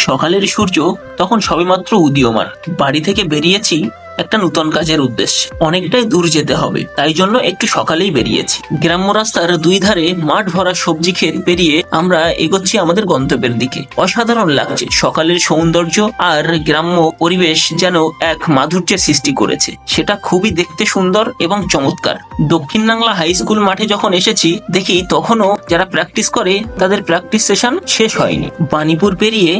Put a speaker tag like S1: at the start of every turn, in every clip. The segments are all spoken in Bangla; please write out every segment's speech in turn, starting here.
S1: সকালের সূর্য তখন সবেমাত্র উদীয়মান। বাড়ি থেকে বেরিয়েছি একটা নতুন কাজের উদ্দেশ্যে। অনেকটাই দূর যেতে হবে, তাই জন্য একটু সকালেই বেরিয়েছি। গ্রাম্য রাস্তার দুই ধারে মাঠ ভরা সবজি ক্ষেত পেরিয়ে আমরা এগোচ্ছি আমাদের গন্তব্যের দিকে। অসাধারণ লাগছে, সকালের সৌন্দর্য আর গ্রাম্য পরিবেশ যেন এক মাধুর্যের সৃষ্টি করেছে। সেটা খুবই দেখতে সুন্দর এবং চমৎকার। দক্ষিণ বাংলা হাই স্কুল মাঠে যখন এসেছি, দেখি তখনও যারা প্র্যাকটিস করে তাদের প্র্যাকটিস সেশন শেষ হয়নি। বাণীপুর পেরিয়ে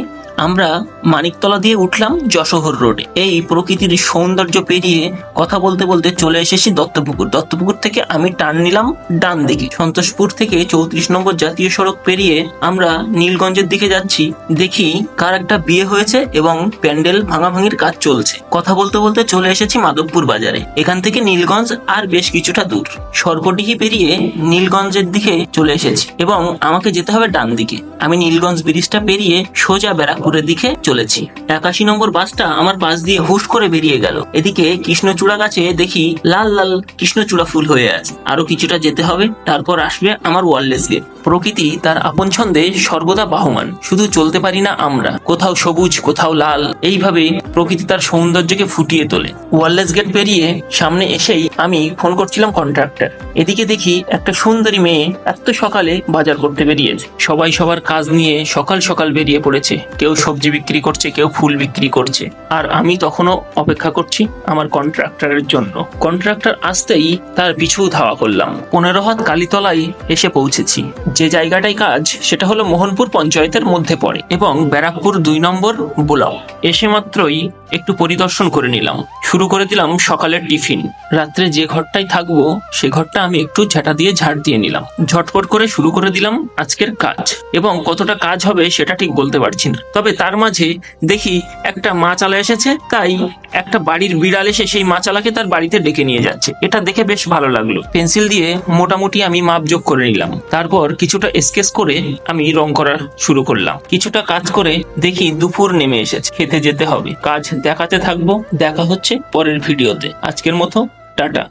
S1: আমরা মানিকতলা দিয়ে উঠলাম যশোহর রোডে। এই প্রকৃতির সৌন্দর্য পেরিয়ে কথা বলতে বলতে চলে এসেছি দত্তপুকুর। দত্তপুকুর থেকে আমি টার্ন নিলাম ডান দিকে। সন্তোষপুর থেকে 34 নম্বর জাতীয় সড়ক পেরিয়ে আমরা নীলগঞ্জের দিকে যাচ্ছি। দেখি কার একটা বিয়ে হয়েছে এবং প্যান্ডেল ভাঙাভাঙির কাজ চলছে। কথা বলতে বলতে চলে এসেছি মাধবপুর বাজারে। এখান থেকে নীলগঞ্জ আর বেশ কিছুটা দূর। সর্পডিহি পেরিয়ে নীলগঞ্জের দিকে চলে এসেছি এবং আমাকে যেতে হবে ডান দিকে। আমি নীলগঞ্জ ব্রিজটা পেরিয়ে সোজা ব্যারাকপুরের দিকে চলেছি। 81 নম্বর বাসটা আমার পাশ দিয়ে হুশ করে বেরিয়ে গেল। এদিকে কৃষ্ণচূড়া গাছে দেখি লাল লাল কৃষ্ণচূড়া ফুল হয়ে আছে। আরো কিছুটা যেতে হবে, তারপর আসবে আমার ওয়ারলেস গেট। প্রকৃতি তার আপন ছন্দে সর্বদা বাহমান, শুধু চলতে পারি না আমরা। কোথাও সবুজ, কোথাও লাল, এইভাবে প্রকৃতি তার সৌন্দর্যকে ফুটিয়ে তোলে। ওয়ারলেস গেট পেরিয়ে সামনে এসেই আমি ফোন করছিলাম কন্ট্রাক্টর। এদিকে দেখি একটা সুন্দরী মেয়ে এত সকালে বাজার করতে বেরিয়েছে। সবাই সবার কাজ নিয়ে সকাল সকাল বেরিয়ে পড়েছে। কেউ সবজি বিক্রি করছে, কেউ ফুল বিক্রি করছে, আর আমি তখনও অপেক্ষা করছি আমার কন্ট্রাক্টরের জন্য। কন্ট্রাক্টর আসতেই তার পিছু ধাওয়া করলাম। 15 হাত কালীতলায় এসে পৌঁছেছি। যে জায়গাটায় কাজ সেটা হলো মোহনপুর পঞ্চায়েতের মধ্যে পড়ে এবং ব্যারাকপুর 2 নম্বর ব্লক। এসে মাত্রই একটু পরিদর্শন করে নিলাম। শুরু করে দিলাম সকালের টিফিন। রাত্রে যে ঘরটায় থাকবো সে ঘরটা আমি একটু ঝাঁটা দিয়ে ঝাড় দিয়ে নিলাম। ঝটপট করে শুরু করে দিলাম আজকের কাজ, এবং কতটা কাজ হবে সেটা ঠিক বলতে পারছি না। তবে তার মাঝে দেখি একটা মাচালা এসেছে, তাই একটা বাড়ির বিড়াল এসে সেই মাচালাকে তার বাড়িতে ডেকে নিয়ে যাচ্ছে। এটা দেখে বেশ ভালো লাগলো। পেন্সিল দিয়ে মোটামুটি আমি মাপ যোগ করে নিলাম। তারপর কিছুটা স্কেচ করে আমি রং করা শুরু করলাম। কিছুটা কাজ করে দেখি দুপুর নেমে এসেছে, খেতে যেতে হবে। কাজ দেখাতে থাকবো। দেখা হচ্ছে পরের ভিডিওতে। আজকের মতো টাটা।